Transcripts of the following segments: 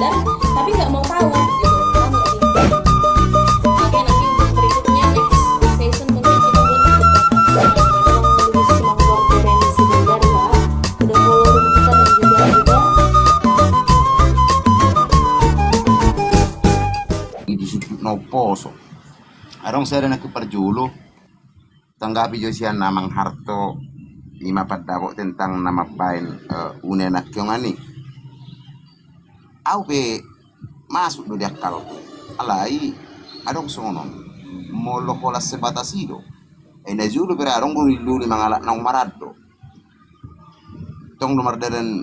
sadar tapi nggak mau tahu gitu. Paham nggak sih? Oke, nanti untuk berikutnya next season mungkin kita buat lebih semangat Renzi dan Darva udah follow kita dan juga disebut no poso. Arong saya na kuparjulo. Tanggapi jo siya namang harto ima padako tentang nama pain unenak yung ani. Au pe masuk do diakal. Alai arong sonon. Molo kolas sebatasido. Na julo pero arong luli mangalak nang marado. Tong lumardalan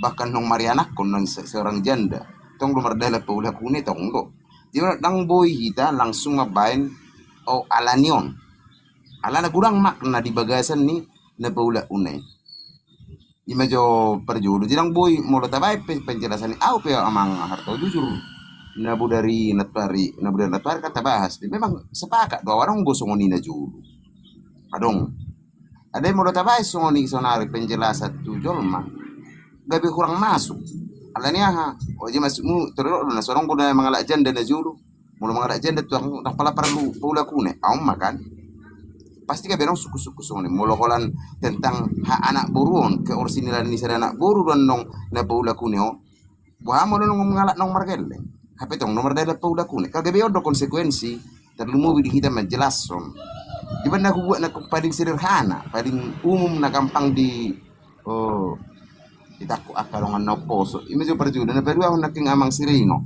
bahkan nung marianak kon ng seorang janda. Tong lumardala pa ula kuni tong do. Di ba nang boy kita langsung mabain o alanion. Ala na kurang makna di bagasan ni na paula unay. Di medyo perjulo. Di lang boy molo tabay penjelasan ni au pe amang harto jujur. Nabu dari natpari kata bahas. Di memang sepakat dua orang gosong ni na julu. Adong. Ada molo tabay songoni sonari penjelasan tu jolma. Gabi kurang masuk. Ala niya ha. O di masukmu terus na sorong ko na mga lajan na julu. Mula mga lajan tu ang pala perlu paula kune. Au makan. Pasti ka berang suku-suku songni molokolan tentang hak anak buruon ke orsinilan ni sada anak buru dan nong na paula kuneo wah mo nong mengalak nong margelle hape tong nomor dala paula kune kagabe odo konsekuensi terlumu di kita menjelason di banda ku buat na paling sederhana paling umum na gampang di itaku akalongan na poso imejo perjuda na peru ako naking amang sirino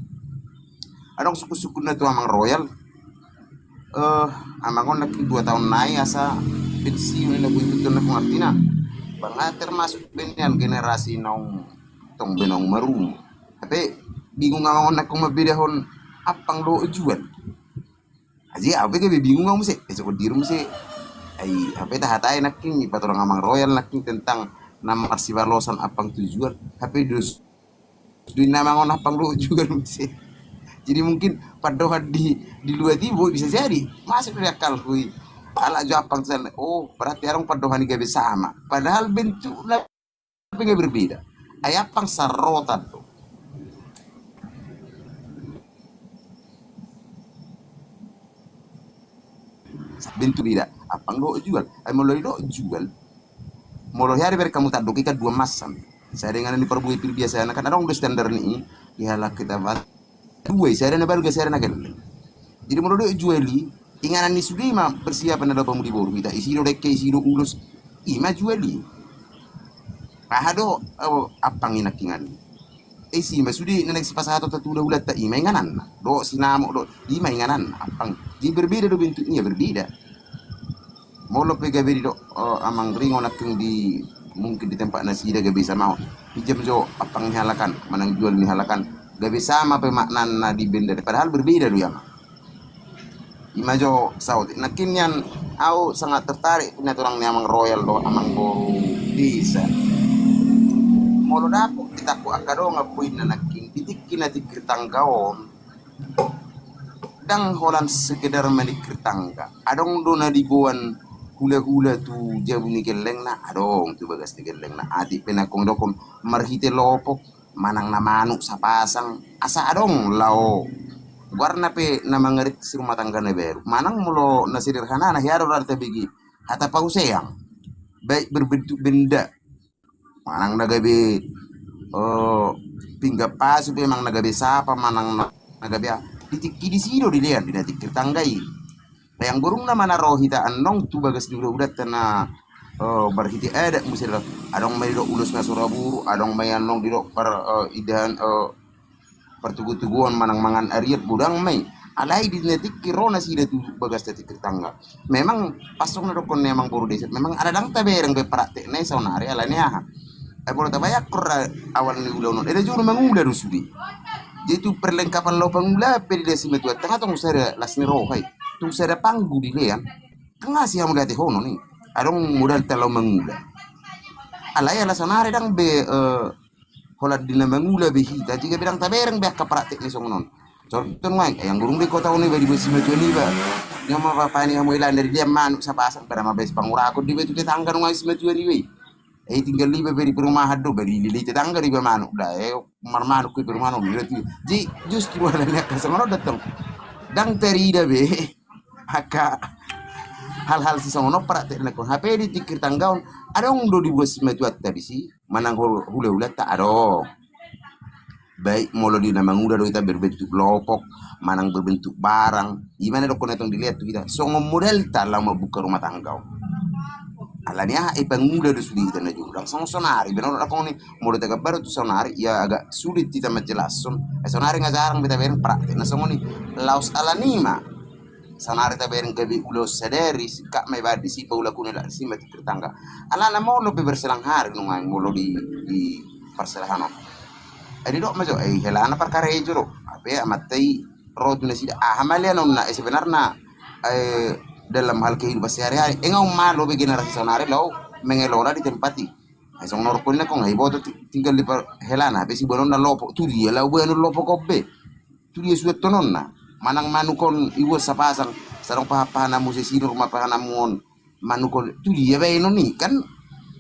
adong suku-suku na to amang royal amangon lagi 2 tahun naik asa pensiun na buit na kung artina banga termasuk benyan generasi nong tong benong marum tapi bingung amangon na kung mabidahon apang lo jual aja apa ke bingung ngam sih esok dirum sih ay apa tahatay naking ipaturang amang royal naking tentang nama arsibarlosan apang tujuan tapi dus di namangon apang lo jual sih. Jadi mungkin padohan di luar timur bisa jadi masuk dari akal hui ala Jepang sana berarti orang padohan ini sama padahal bentuknya berbeda ayapang sarotan tuh bentuk beda apang lo jual mulai lo jual mulai hari kamu tak dokikan 2 masam saya dengan ini perbuat biasa kan orang udah standar nih dihalak kita buat dua saya ada baru saya ada jadi menurut juali inganan ni sudah mah persiapan ada pemudi baru kita isi do dek isi do ulus ima juali pahado apa nginakingan isi mah sudah nenek sepasah atau udah ulat tak ima inganan do sinamo do lima inganan apang jadi berbeda do bentuknya berbeda molo pegabe do amang ringo naking di mungkin di tempat nasi dah bisa mau pinjam jo apang halakan manang jual ni halakan gabi sama pemaknan na di benda padahal berbeda lu yang imajo saud nakinyan au sangat tertarik punya orang amang royal do amang boru desa molo dapuk kita ku akado ngapuin na naking ditikin na dikritanggaon dang holan sekedar menikritangga adong do na dibuan hula-hula tu jabu ni geleng na adong tu bagas ni geleng na ati penakong dokom marhite lopok manang na manuk sa pasang asa adong lao warna pe na mangarit si rumah tangga na beru manang mulo na sederhana na hiaro rarta bigi hata pauseyang baik berbentuk benda manang nagabe pingga pasu pe mang nagabe sapa manang nagabe ditiki di sino dilihat di natik tertanggai yang burung na mana rohita andong tu bagas di udat na berhiti ada musir adong may do ulus na suraburu adong may anong diro per idahan pertugu-tuguan manang mangan ariat budang may alai di netik kirona sida tu bagas tetik tetangga memang pasong na dokon memang buru desa memang ada dang tabereng be praktek na saunari ala niya bola tabayak kura awal ni ulo no ada juru mangula rusudi jadi perlengkapan lo pangula pe di desa metu tengah tong sere lasni rohai tung sere panggu di lean tengah siya mo dati hono ni adong modal talo mangula alay ala sanare dang be holat dina mangula be hita jika bidang tabereng be ka praktek ni songon contoh ngai yang burung di kota ini bagi besi maju ni ba yang ma papa ni amo ilan dari dia manuk sa pasang para mabes pangura ko di betu tetangga ngai si maju ni we tinggal libe beri perumahan do beri lili tetangga di manuk dah manuk ke perumahan itu ji justru ada lihat kesengono datang dang terida be haka hal-hal si songono praktek na kon HP di tikir tanggaon adong do dibuat metuat tadi si manang hule tak ado baik molo di nama muda do kita berbentuk lopok manang berbentuk barang gimana do konetong dilihat tuh kita songo model tak lama buka rumah tangga alania penguda do sudah kita najung lang songo sonari benar aku nih molo tega baru tuh sonari ya agak sulit kita menjelaskan sonari ngajarang kita beren praktek na songo nih laos alanima sanare ta beren gabi ulo sederi kak mai badi si paula kunela si mati tertangga ala molo pe berselang hari nungang molo di parselahano edi dok majo helana perkara ejo do ape amatai roduna sida hamalia nonna sebenarnya dalam hal kehidupan sehari-hari engau malo be generasi sonare lo mengelora di tempati song norpolna ko ngai boto tinggal di helana be si bononna lopo tu dia la bueno lopo kobbe tu dia sudah tononna manang manukon iwo sa pasang sarong pahapana musisi rumah pahanamuon manukon tu dia be no ni kan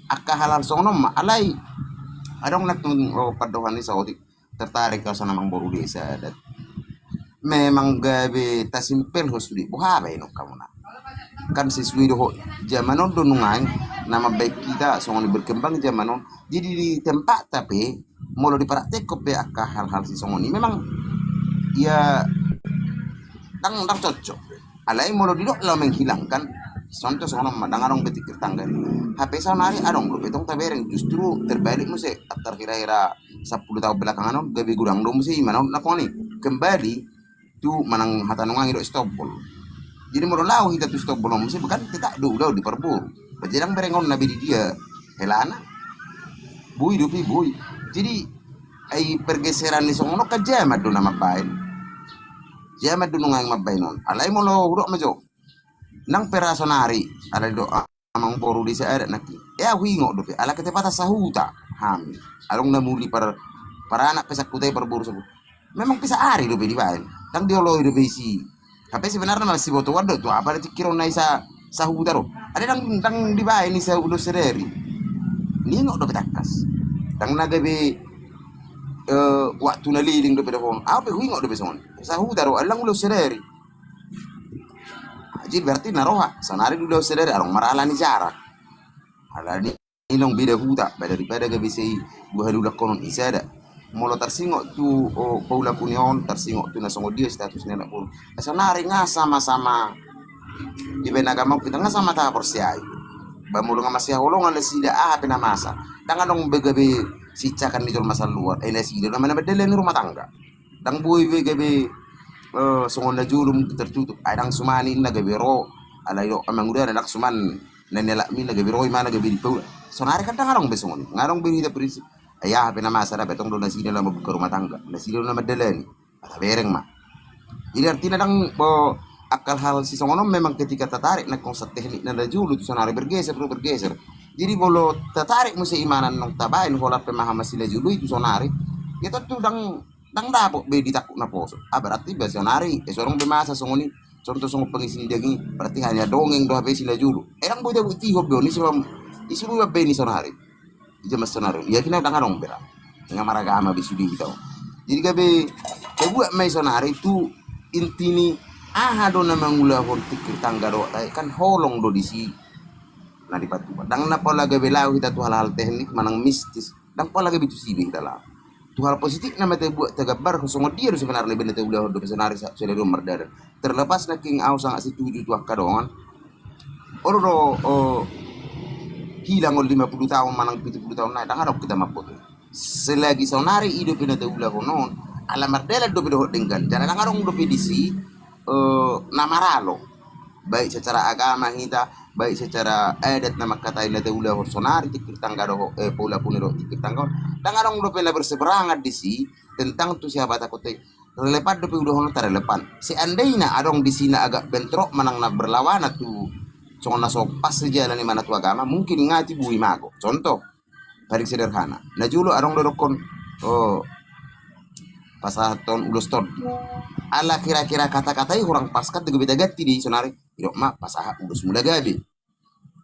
akka halal sono ma alai adong natun padohan ni saudi tertarik kau sana mang boru desa dan memang gabe tasimpel hosudi buha be no kamu na kan siswi do zamanon do nungang nama baik kita soalnya berkembang zamanon jadi di tempat tapi molo dipraktek be akka hal-hal si songoni memang ya dang cocok alai molo didok lo menghilangkan contoh sono madang arong betik tangga HP sanari arong lo betong tabereng justru terbalik muse atar kira-kira 10 tahun belakangan gabi gudang do muse mana nakoni kembali tu manang hatanungang idok stopol jadi molo lau hita tu stopol muse bukan kita do udah diperburu berjarang berengon nabi di dia helana bui dupi bui jadi ai pergeseran ni sono kajama do nama bain jama dunungang mabainon alai molo urok majo nang perasonari ala do amang boru di ada naki ya wingo do ala ketepata sahuta ham along namuli para anak pesak kutai perburu sebut memang bisa ari do di bain tang diolo do bisi tapi sebenarnya masih boto wado tu apa dikira naisa sahuta ro ada tang di bain ni sa ulo sereri ni ngok do betakas tang nagabe waktu naliling do pedahon apa wingo do beson sahuta ro alang ulo sereri jadi berarti naroha sanari dulu sedari arong maralani jarak alani inong beda huta daripada gabi sei gua dulu konon isada molo tersingok tu paula kunion tersingok tu nasongo dia status nena pun sanari nga sama-sama di benagama kita nga sama ta persiai bamulo nga masih holongan le sida pena masa dangan dong begabe sicakan di masa luar sida namanya bedelen rumah tangga dang boy begabe songon na julum tertutup adang sumani na gabiro alayo amang udah anak suman nenelak min na gabiro mana gabi pau sonare kan ngarong besongon ngarong bini da prinsip ayah pena masa na betong do na sida na mabuka rumah tangga na sida na madalen ata bereng ma jadi artinya dang akal hal si songono memang ketika tertarik na konsep teknik na julu tu sonare bergeser jadi bolo tertarik musi imanan nong tabain hola pemahaman sila julu itu sonare itu tuh dang dapok be ditakut na poso berarti basionari sorong bemasa songoni contoh songo pengisi dagi berarti hanya dongeng do habis sila julu erang boda buti hob do ni sebab isubu be ni sonari jama sonari ya kina dangarong bera nga maragama bisudi kita jadi gabe buat mai sonari itu intini do na mangula hortik tangga do kan holong do disi na di patu dang na pala gabe law kita tu hal-hal teknik manang mistis dang pala gabe tu sibi dalam tu hal positif nama te buat tegabar kosong dia sebenarnya benda te udah sebenarnya sudah rumah dar terlepas na king au sangat setuju tu kadongan oro hilang 50 tahun manang 70 tahun naik harap kita mapot selagi sonari hidup benda te udah konon ala mardela do bedo dengan jangan ngarong do pedisi namaralo baik secara agama kita baik secara adat nama kata ina te ulah sonari tikir tangga do pula punero tikir tangga dangarong do pela berseberangan di si tentang tu siapa takote relepan do udah hono terlepan seandainya adong di sini agak bentrok manang na berlawan tu congona so pas sejalan di mana tu agama mungkin ngati bui mago contoh paling sederhana na julo adong do kon pasaton ulos ton ala kira-kira kata-katai kurang paskat de beda gati di sonari yok ma pasah ulos mula gabi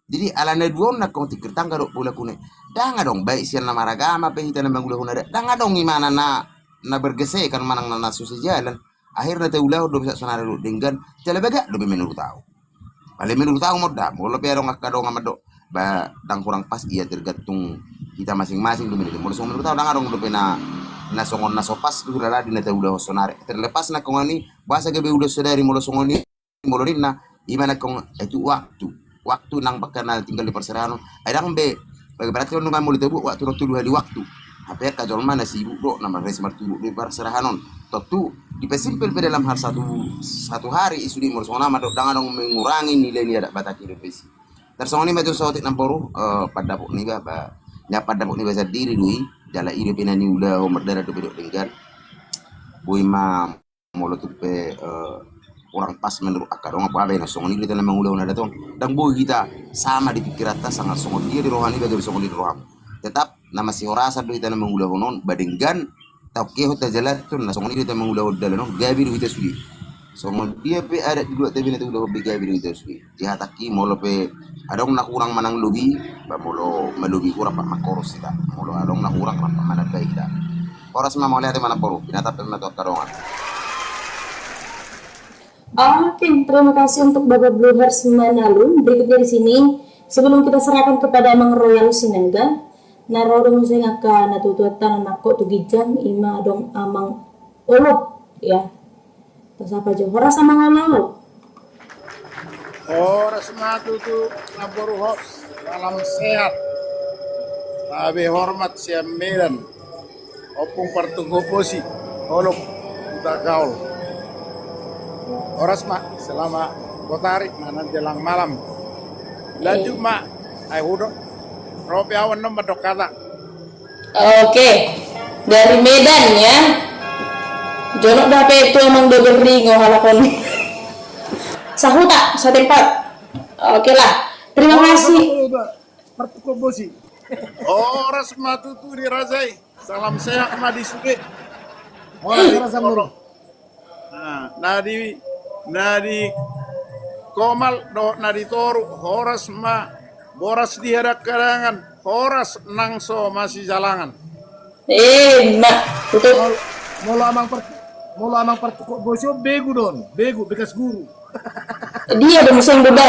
Jadi ala na duon na kong tikir tangga do pula kune. Danga dong baik sian na maragama pe hita na mangulah hunada. Danga dong imana na bergese kan manang na susi jalan. Akhirnya te ulah do bisa sonare do dengan telebega do menurut tahu. Bale menurut tahu modda. Molo pe dong akado ngamado. Ba dang kurang pas iya tergantung kita masing-masing do menurut tahu danga dong do na songon na sopas du rala di na te ulah sonare. Terlepas na kongani bahasa gebe udah sadari molo songoni molo rinna imana kong itu waktu nang bakal tinggal di perserahan adang be berarti orang nggak mau ditebuk waktu waktu 2 hari waktu apa ya kajol mana sibuk dok nama resi martu di perserahan tentu dipesimpel dalam hal satu hari isu di mursong nama dok jangan dong mengurangi nilai ada bataki repesi tersongoni macam sotik namporu pada pok nih ba ya pada pok nih bahasa diri dui jala ide penani udah umur darah dok dengan boy ma molo tupe orang pas menurut akar orang apa yang songoni kita memang udah ada tuh dan boy kita sama di pikiran tas sangat songoni dia di rohani bagi songoni di rohani tetap nama si orasa do kita memang udah non badingkan tau ke hota jalan tuh nah songoni kita memang udah dalam non gabi do kita sudi songoni dia pe ada di dua tapi nanti udah gabi do kita sudi dia taki molo pe ada orang kurang manang lobi molo melobi kurang pak makoros kita molo ada orang kurang pak mana baik kita oras mah mau lihat mana poru binatang pernah tuh karongan. Oke, terima kasih untuk Bapak Bluehers Manalun. Berikutnya di sini, sebelum kita serahkan kepada Amang Royal Sinaga, narorong saya ngaka natutuatan anakku tugijang ima dong amang olop ya. Tas apa aja? Horas amang olop. Horas matutu naboru hos salam sehat. Abi hormat siam medan. Opung partugo posi. Olop kita gaul. Horas mak selama kotari mana jelang malam. Laju mak ay hudo. Robi awan nomor dok kata. Oke, dari Medan ya. Jono dape itu emang dober ringo halakon. Sahuta, sa tempat. Oke lah. Terima kasih. Partugo posi. Horas matutu di razai. Salam sehat ma di suge. Horas rasa mulu. Nadi komal do nadi toru horas ma boras di hadak kadangan horas nangso masih jalangan Mak, tutup. molo amang pertukuk bosyo begu bekas guru Dia udah musim beda.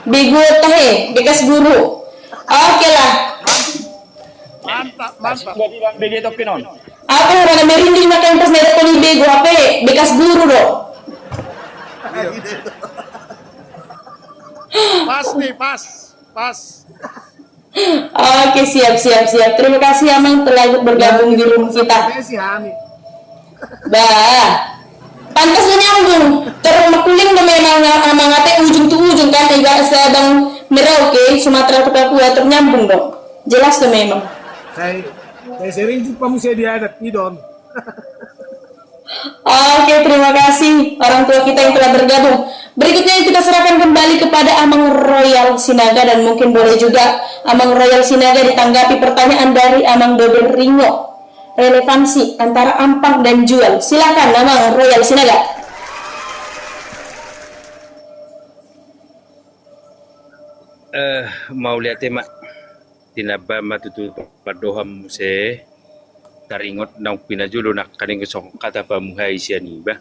Bego tahe, bekas guru. Oke lah. mantap Begitu pinon. Apa orang merinding na kampus na ito ni bego apa? Bekas guru do. pas nih pas Oke, siap. Terima kasih Amang telah ikut bergabung di room kita. Bah, pantas na nyambung. Terus makuling na memang amang ate ujung tu ujung kan, iga sedang Merauke, Sumatera ke Papua ternyambung dong. Jelas na memang. Saya sering jumpa musia diadat idon. Oke, terima kasih orang tua kita yang telah bergabung. Berikutnya kita serahkan kembali kepada Amang Royal Sinaga dan mungkin boleh juga Amang Royal Sinaga ditanggapi pertanyaan dari Amang Dober Ringo. Relevansi antara ampang dan jual. Silakan Amang Royal Sinaga. Mau lihat mak tinaba matutu padoham se taringot nang pinajulo nak kaning kesong kata pamuhay siya ni ba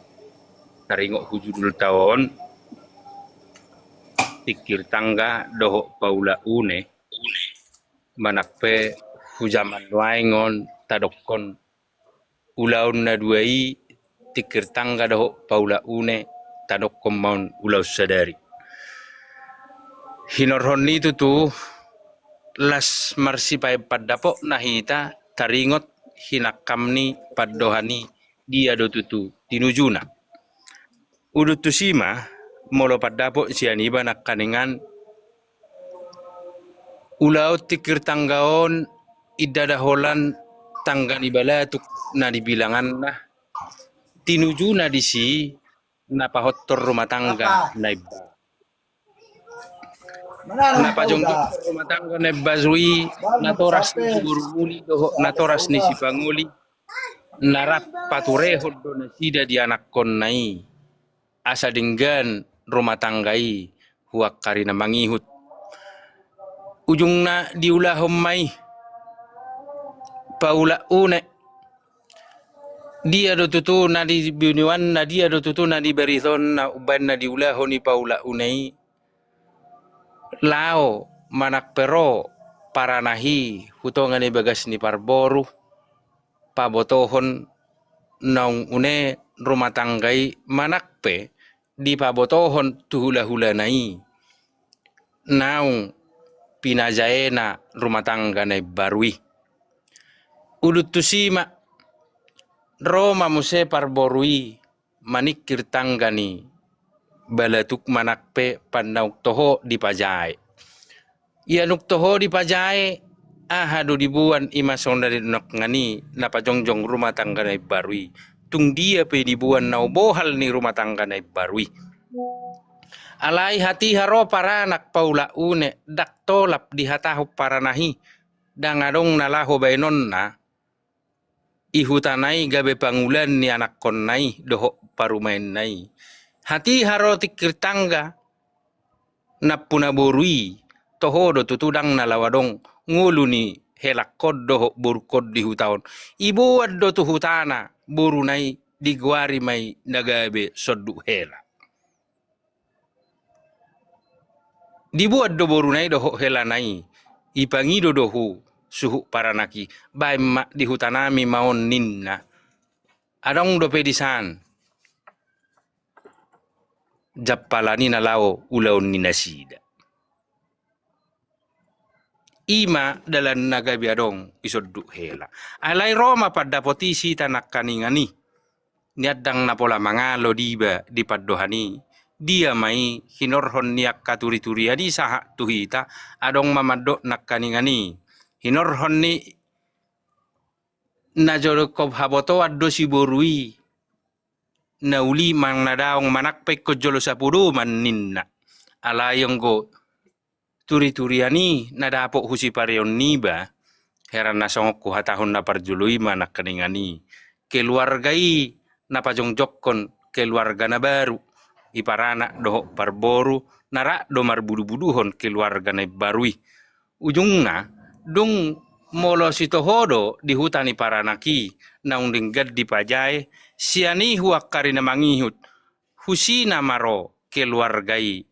taringot hujudul tahun tikir tangga doho paula une manakpe hujaman waingon tadokon ulaun na duai tikir tangga doho paula une tadokon maun ulau sadari hinorhon itu tuh las marsi pai paddapo nahita taringot hinakamni paddohani dia do tutu tinujuna udutusima molo paddapo siani banak kaningan ulau tikir tanggaon idadaholan tanggani balatuk na dibilangan nah tinujuna disi napahottor rumah tangga naiba Napa jong rumah tangga ne bazui natoras ni guruli doho natoras ni si panguli narap patureho do na sida di anak kon nai asa dinggan rumah tanggai huak karina mangihut ujungna diulahom mai paula une dia do tutu na di biniwan na dia do tutu na di berithon na uban na diulahoni paula unei lao manak pero paranahi hutongan ni bagas ni parboru pabotohon naung une rumah tanggai manakpe di pabotohon tuhula-hula nai naung pinajaena rumah tangga nai barui udut tusima Roma muse parborui manikir tanggani balatuk manakpe pandauk toho di pajai ianuk toho di pajai ahadu dibuan imason dari nok ngani napajongjong rumah tangga nai barui tung dia pe dibuan nau bohal ni rumah tangga nai barui alai hati haro paranak paula une dak tolap di hatahu paranahi dangadong nalaho bainon na ihutanai gabe pangulan ni anak kon nai doho parumain nai hati haro tikir tangga napuna borui toho do tutudang nalawadong ngulu ni helak kod doho burkod di hutaon ibu do tu hutana boru nai digwari mai nagabe soddu hela dibuat do boru nai doho hela nai ipangido dohu suhu paranaki bai mak di hutanami maon ninna adong do pedisan jappalani na lao ulaon ni nasida ima dalan nagabi adong isoddu hela alai Roma pada potisi tanak kaningani niadang napola mangalo diba di paddohani dia mai hinorhon niak katuri-turi adi saha tuhita adong mamaddo nak kaningani hinorhon ni najoro kob haboto addo si borui nauli mang nadaong manak pekko jolo sapuru man ninna alayong go turi-turiani nadapok husi pareon niba heran nasongok ku hatahon na parjului manak kaningani keluargai napajongjokon keluarga na baru iparana doho parboru narak do marbudu-buduhon keluarga na barui ujungna dung molo sitohodo di hutani paranaki naung dinggad di pajai siani huak karina mangihut husina maro keluargai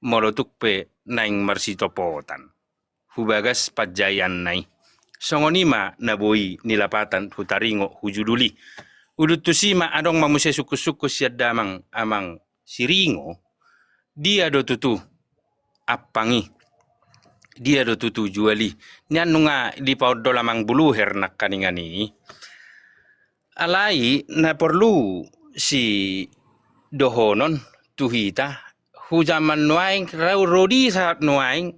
molo tukpe naing marsitopotan hubagas pajayan nai songonima naboi nilapatan hutaringo hujuduli udut tusima adong mamuse sukus-sukus siadamang amang siringo dia do tutu appangi dia do tutu juali nian nunga di paudo lamang buluher nak kaningani alai na perlu si dohonon tuhita hujaman nuaing rau rodi saat nuaing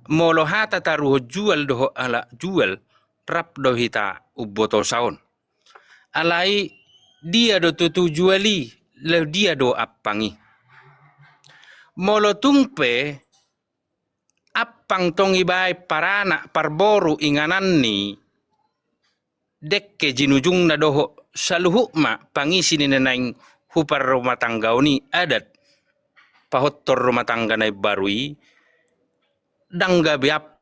molo hata taruh jual doho ala jual rap dohita uboto saon alai dia do tutu juali le dia do appangi molo tungpe appang tong ibai parana parboru inganan ni dekke jinujung na doho saluhu ma pangisi ni nenaing hupar rumah tangga ni adat pahottor rumah tangga na barui dangga biap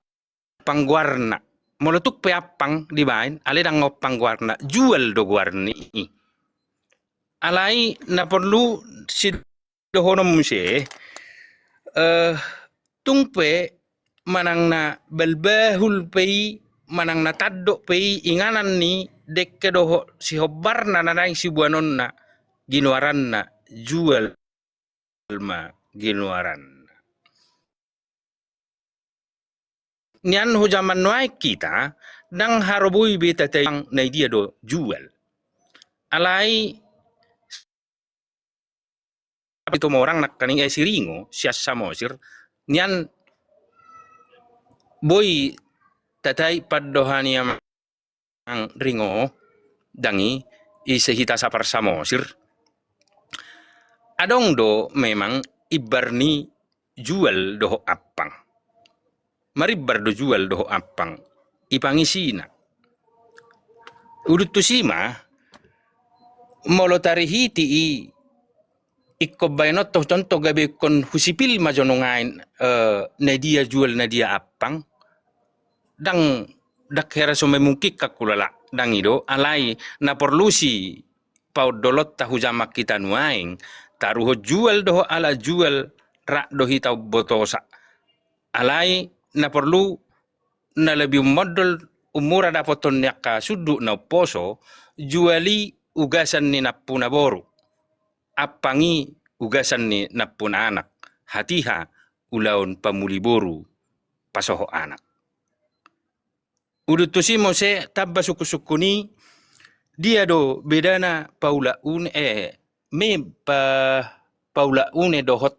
pangwarna molotuk pe appang dibain ale dang pangwarna jual do warni alai na perlu si dohonom se tungpe manang na balbahul pei manang na taddo pei inganan ni dekke doho si hobarna na naing si buanon na ginuaran na jual ma ginuaran nian ho zaman nuai kita dang harobui beta tayang na dia do jual alai itu orang nak kaning siringo sias samosir nian boy tatay paddohani ang ringo dangi isehita sapar samosir adong do memang ibarni jual doho appang maribar do jual doho appang ipangisina udut tusima molo tarihiti ikko bainot to contoh gabe kon husipil majonongain na dia jual na dia apang dang dak hera so memungkik kakulala dang ido alai na perlusi pau dolot tahu jamak kita nuaing taruho jual doho ala jual rak dohi tau botosa alai na perlu na lebih modal umura dapoton yaka sudu na poso juali ugasan ni napuna boru apangi ugasan ni napuna anak hatiha ulaon pamuli boru pasoho anak udutusimo se tabba suku-sukuni dia do bedana paula paula une dohot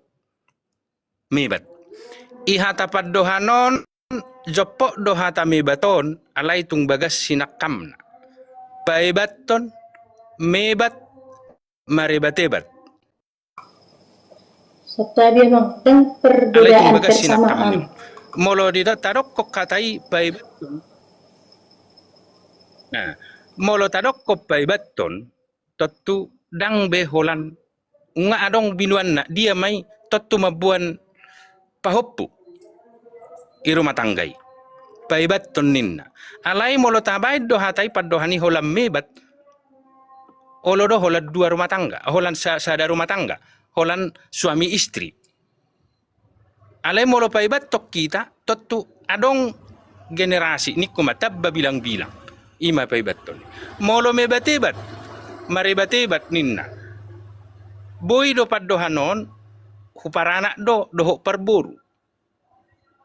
mebat iha tapat dohanon jopok dohata mebaton alai tung bagas sinakamna paibaton mebat marebatebat Sabtabi bang, dan alai tung perbedaan bagas persamaan. sinakamna molo dita tarok kok katai paibaton nah molo tarok kok paibaton totu dang beholan nga adong binuan na dia mai totu mabuan pahoppu irumah tanggai paibat ninna alai molo tabai do hatai padohani holam mebat olo do holan dua rumah tangga holan sada rumah tangga holan suami istri alai molo paibat tok kita totu adong generasi ni kumatabba bilang-bilang ima paibat ton molo mebatebat marebatebat ninna boy do padohanon huparana do doho parburu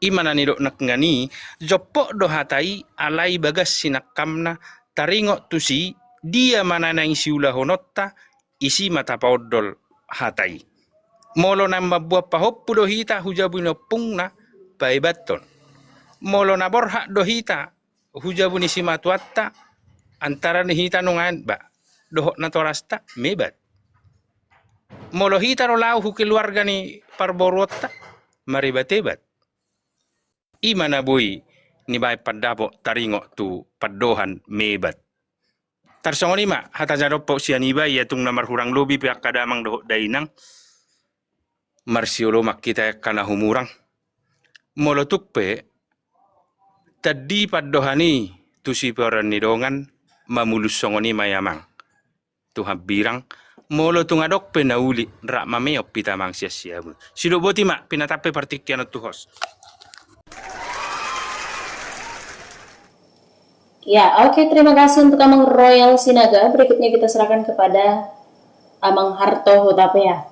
imana ni do nakngani jopok do hatai alai bagas sinakamna taringo tusi dia mana nang siula honotta isi mata paodol hatai molo namba buah pahoppu do hita hujabu no pungna paibaton molo na borha do hita hujabu ni simatuatta antara ni hita nungan ba doho na torasta mebat molo hita ro lau keluarga ni parborota maribatebat imana boy ni bay paddapo taringo tu paddohan mebat tarsongoni ma hata jaropo sianiba ya tung namar hurang lobi pihak kadamang doho dainang marsiolo makita kana humurang molo tukpe tadi paddohani tu si peran nidongan mamulus songoni mayamang tu habirang molo tungadok penauli rak mameok pitamang sia-sia sido boti mak pinatape partikian tu hos. Ya, oke, terima kasih untuk Amang Royal Sinaga. Berikutnya kita serahkan kepada Amang Harto Hutapea.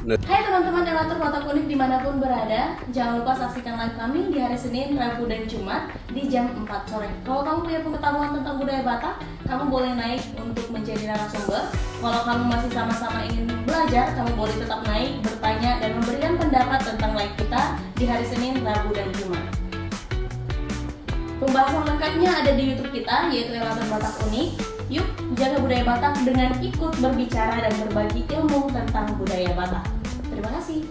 Hai teman-teman relator Kotak Unik dimanapun berada, jangan lupa saksikan live kami di hari Senin, Rabu, dan Jumat di jam 4 sore. Kalau kamu punya pengetahuan tentang budaya Batak, kamu boleh naik untuk menjadi narasumber. Kalau kamu masih sama-sama ingin belajar, kamu boleh tetap naik, bertanya, dan memberikan pendapat tentang live kita di hari Senin, Rabu, dan Jumat. Pembahasan lengkapnya ada di YouTube kita, yaitu Relator Batak Unik. Yuk, jaga budaya Batak dengan ikut berbicara dan berbagi ilmu tentang budaya Batak. Terima kasih.